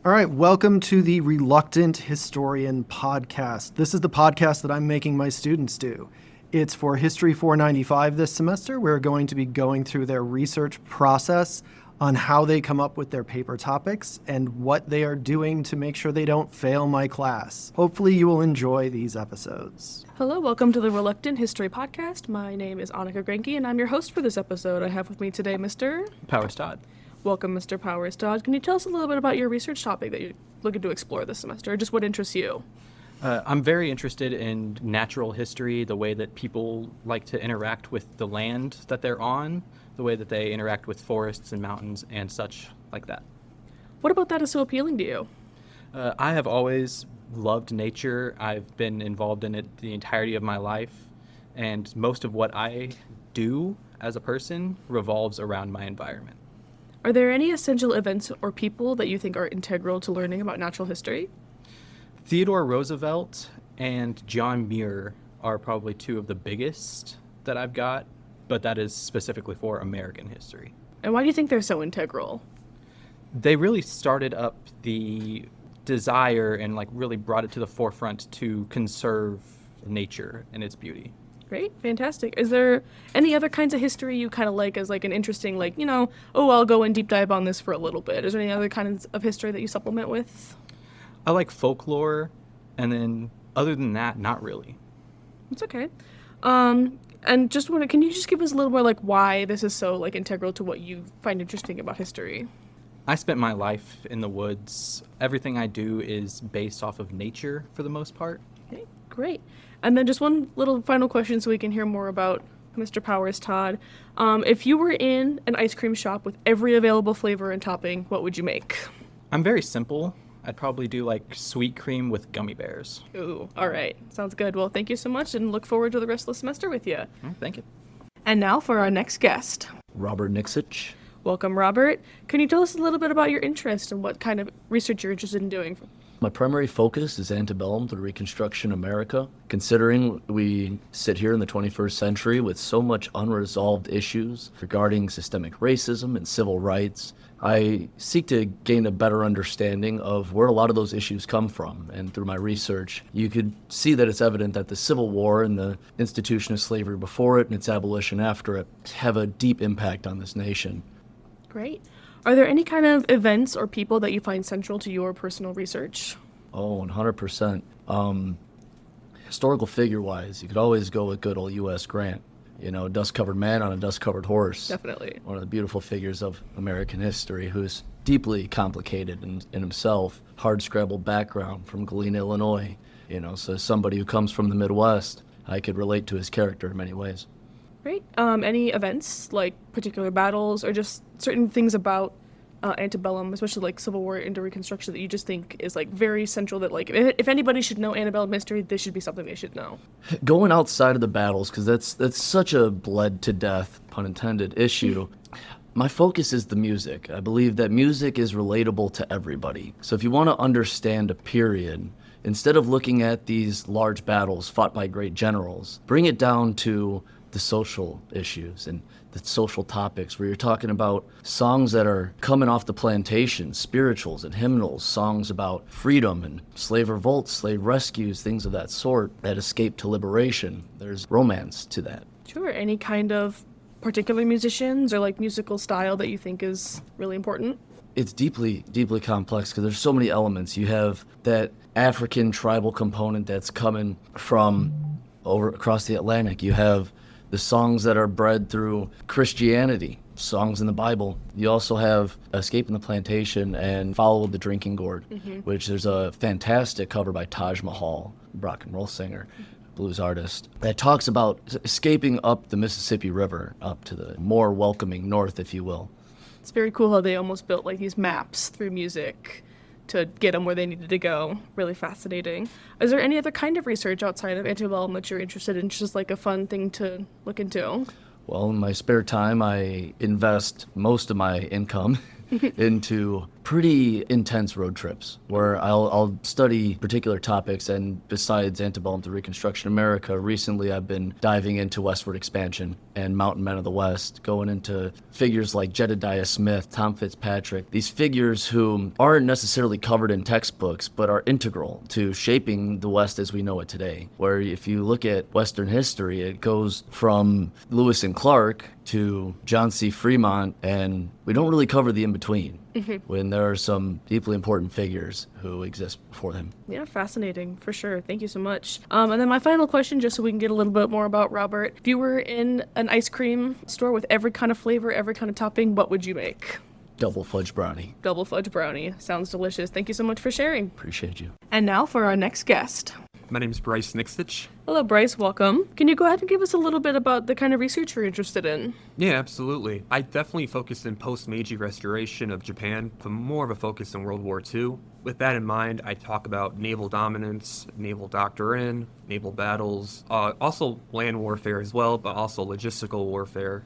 All right, welcome to the Reluctant Historian podcast. This is the podcast that I'm making my students do. It's for History 495 this semester. We're going to be going through their research process on how they come up with their paper topics and what they are doing to make sure they don't fail my class. Hopefully you will enjoy these episodes. Hello, welcome to the Reluctant History podcast. My name is Annika Granke, and I'm your host for this episode. I have with me today Mr. Powers Todd. Welcome, Mr. Powers Todd. Can you tell us a little bit about your research topic that you're looking to explore this semester, or just what interests you? I'm very interested in natural history, the way that people like to interact with the land that they're on, the way that they interact with forests and mountains and such like that. What about that is so appealing to you? I have always loved nature. I've been involved in it the entirety of my life, and most of what I do as a person revolves around my environment. Are there any essential events or people that you think are integral to learning about natural history? Theodore Roosevelt and John Muir are probably two of the biggest that I've got, but that is specifically for American history. And why do you think they're so integral? They really started up the desire and really brought it to the forefront to conserve nature and its beauty. Great, fantastic. Is there any other kinds of history you kind of like as an interesting, I'll go and deep dive on this for a little bit? Is there any other kinds of history that you supplement with? I like folklore, and then other than that, not really. It's okay. And can you just give us a little more why this is so integral to what you find interesting about history? I spent my life in the woods. Everything I do is based off of nature for the most part. Okay, great. And then just one little final question so we can hear more about Mr. Powers Todd. If you were in an ice cream shop with every available flavor and topping, what would you make? I'm very simple. I'd probably do sweet cream with gummy bears. Ooh, all right. Sounds good. Well, thank you so much, and look forward to the rest of the semester with you. Thank you. And now for our next guest. Robert Nixich. Welcome, Robert. Can you tell us a little bit about your interest and what kind of research you're interested in doing? My primary focus is antebellum through Reconstruction America. Considering we sit here in the 21st century with so much unresolved issues regarding systemic racism and civil rights, I seek to gain a better understanding of where a lot of those issues come from. And through my research, you could see that it's evident that the Civil War and the institution of slavery before it and its abolition after it have a deep impact on this nation. Great. Are there any kind of events or people that you find central to your personal research? Oh, 100%. Historical figure-wise, you could always go with good old U.S. Grant. You know, dust-covered man on a dust-covered horse. Definitely. One of the beautiful figures of American history, who's deeply complicated in himself. Hard-scrabbled background from Galena, Illinois. So as somebody who comes from the Midwest, I could relate to his character in many ways. Great. Any events, particular battles, or just certain things about antebellum, especially Civil War into Reconstruction, that you just think is very central, that if anybody should know antebellum history, this should be something they should know? Going outside of the battles, because that's such a bled to death, pun intended, issue. My focus is the music. I believe that music is relatable to everybody. So if you want to understand a period, instead of looking at these large battles fought by great generals, bring it down to the social issues and the social topics, where you're talking about songs that are coming off the plantation, spirituals and hymnals, songs about freedom and slave revolts, slave rescues, things of that sort, that escape to liberation. There's romance to that. Sure. Any kind of particular musicians or musical style that you think is really important? It's deeply, deeply complex because there's so many elements. You have that African tribal component that's coming from over across the Atlantic. You have the songs that are bred through Christianity, songs in the Bible. You also have Escaping the Plantation and Follow the Drinking Gourd, which there's a fantastic cover by Taj Mahal, rock and roll singer, blues artist, that talks about escaping up the Mississippi River, up to the more welcoming north, if you will. It's very cool how they almost built these maps through music to get them where they needed to go. Really fascinating. Is there any other kind of research outside of antebellum that you're interested in, just a fun thing to look into? Well, in my spare time, I invest most of my income into pretty intense road trips where I'll study particular topics. And besides antebellum to Reconstruction America, recently I've been diving into westward expansion and Mountain Men of the West, going into figures like Jedediah Smith, Tom Fitzpatrick, these figures who aren't necessarily covered in textbooks, but are integral to shaping the West as we know it today. Where if you look at Western history, it goes from Lewis and Clark to John C. Fremont, and we don't really cover the in-between when there are some deeply important figures who exist before them. Yeah, fascinating, for sure. Thank you so much. And then my final question, just so we can get a little bit more about Robert. If you were in an ice cream store with every kind of flavor, every kind of topping, what would you make? Double fudge brownie. Double fudge brownie. Sounds delicious. Thank you so much for sharing. Appreciate you. And now for our next guest. My name is Bryce Nixitch. Hello, Bryce. Welcome. Can you go ahead and give us a little bit about the kind of research you're interested in? Yeah, absolutely. I definitely focused in post-Meiji restoration of Japan, with more of a focus in World War II. With that in mind, I talk about naval dominance, naval doctrine, naval battles, also land warfare as well, but also logistical warfare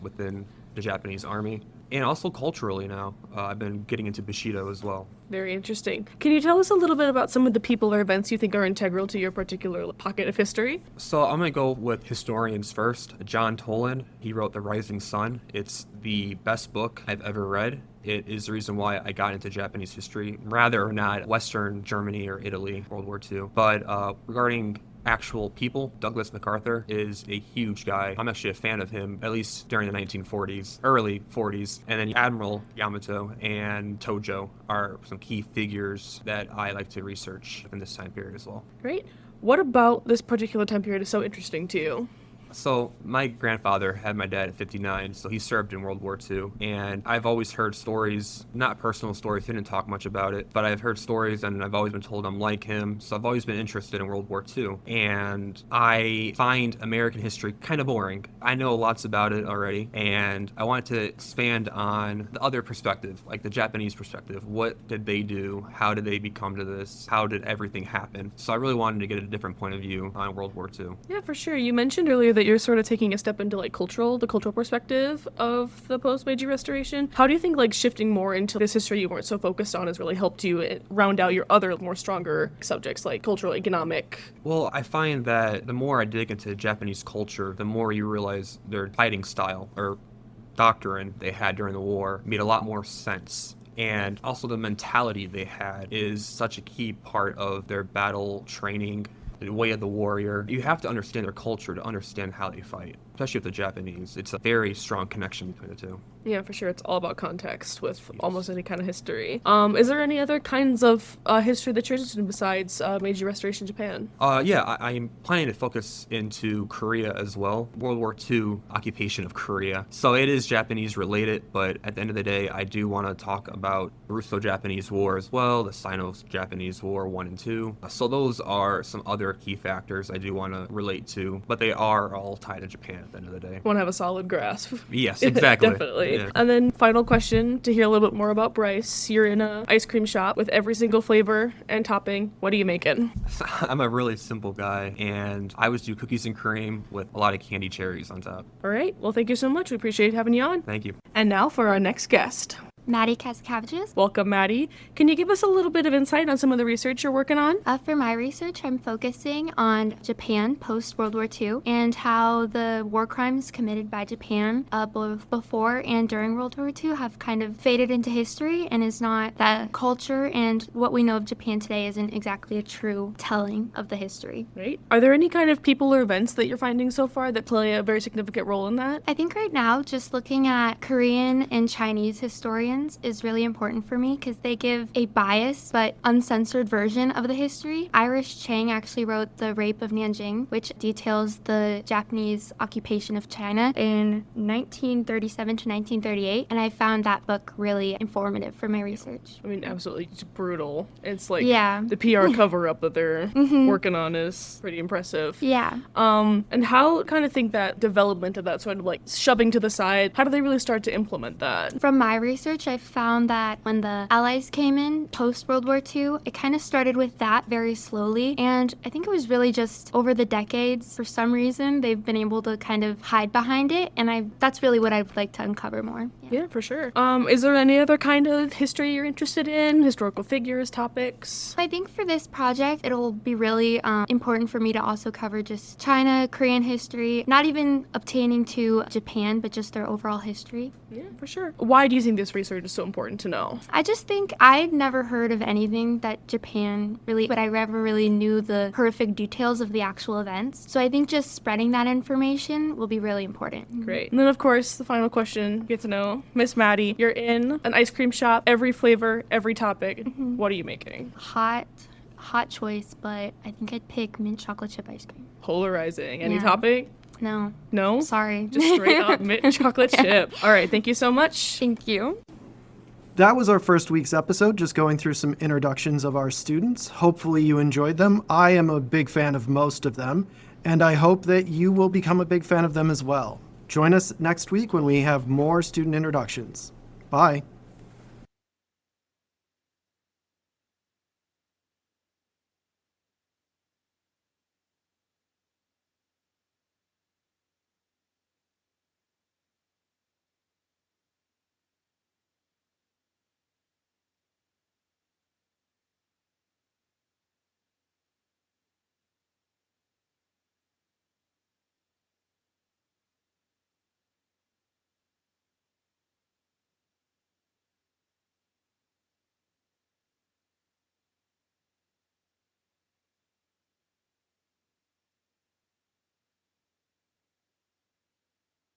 within the Japanese army. And also culturally now, I've been getting into Bushido as well. Very interesting. Can you tell us a little bit about some of the people or events you think are integral to your particular pocket of history? So I'm going to go with historians first. John Toland, he wrote The Rising Sun. It's the best book I've ever read. It is the reason why I got into Japanese history, rather or not Western Germany or Italy, World War II. But regarding actual people, Douglas MacArthur is a huge guy. I'm actually a fan of him, at least during the 1940s, early 40s. And then Admiral Yamato and Tojo are some key figures that I like to research in this time period as well. Great. What about this particular time period is so interesting to you? So my grandfather had my dad at 59, so he served in World War II. And I've always heard stories, not personal stories, he didn't talk much about it, but I've heard stories and I've always been told I'm like him. So I've always been interested in World War II. And I find American history kind of boring. I know lots about it already, and I wanted to expand on the other perspective, like the Japanese perspective. What did they do? How did they become to this? How did everything happen? So I really wanted to get a different point of view on World War II. Yeah, for sure. You mentioned earlier that you're sort of taking a step into the cultural perspective of the post-Meiji Restoration. How do you think shifting more into this history you weren't so focused on has really helped you round out your other more stronger subjects like cultural, economic? Well, I find that the more I dig into Japanese culture, the more you realize their fighting style or doctrine they had during the war made a lot more sense. And also the mentality they had is such a key part of their battle training, the way of the warrior. You have to understand their culture to understand how they fight, especially with the Japanese. It's a very strong connection between the two. Yeah, for sure. It's all about context with almost any kind of history. Is there any other kinds of history that you're interested in besides Meiji Restoration Japan? I'm planning to focus into Korea as well. World War II occupation of Korea. So it is Japanese related, but at the end of the day, I do want to talk about the Russo-Japanese War as well, the Sino-Japanese War 1 and 2. So those are some other key factors I do want to relate to, but they are all tied to Japan at the end of the day. Want to have a solid grasp. Yes, exactly. Definitely. Yeah. And then final question to hear a little bit more about Bryce. You're in an ice cream shop with every single flavor and topping. What are you making? I'm a really simple guy, and I always do cookies and cream with a lot of candy cherries on top. All right. Well, thank you so much. We appreciate having you on. Thank you. And now for our next guest. Maddie Cascaviges. Welcome, Maddie. Can you give us a little bit of insight on some of the research you're working on? For my research, I'm focusing on Japan post-World War II and how the war crimes committed by Japan both before and during World War II have kind of faded into history and is not that culture, and what we know of Japan today isn't exactly a true telling of the history. Right. Are there any kind of people or events that you're finding so far that play a very significant role in that? I think right now, just looking at Korean and Chinese historians is really important for me because they give a biased but uncensored version of the history. Irish Chang actually wrote The Rape of Nanking, which details the Japanese occupation of China in 1937 to 1938, and I found that book really informative for my research. I mean, absolutely. It's brutal. It's the PR cover-up that they're working on is pretty impressive. Yeah. And how kind of think that development of that sort of shoving to the side, how do they really start to implement that? From my research, research, I found that when the Allies came in post World War II, it kind of started with that very slowly. And I think it was really just over the decades, for some reason, they've been able to kind of hide behind it. And that's really what I'd like to uncover more. Yeah, for sure. Is there any other kind of history you're interested in? Historical figures, topics? I think for this project, it'll be really important for me to also cover just China, Korean history, not even obtaining to Japan, but just their overall history. Yeah, for sure. Why do you think this research is so important to know? I just think I'd never heard of anything that Japan really, but I never really knew the horrific details of the actual events. So I think just spreading that information will be really important. Great. And then, of course, the final question, get to know Miss Maddie. You're in an ice cream shop, every flavor, every topic. What are you making? Hot choice, but I think I'd pick mint chocolate chip ice cream. Polarizing. Any Yeah. topic? No. No? Sorry. Just straight up mint chocolate chip. All right, thank you so much. Thank you. That was our first week's episode, just going through some introductions of our students. Hopefully you enjoyed them. I am a big fan of most of them, and I hope that you will become a big fan of them as well. Join us next week when we have more student introductions. Bye.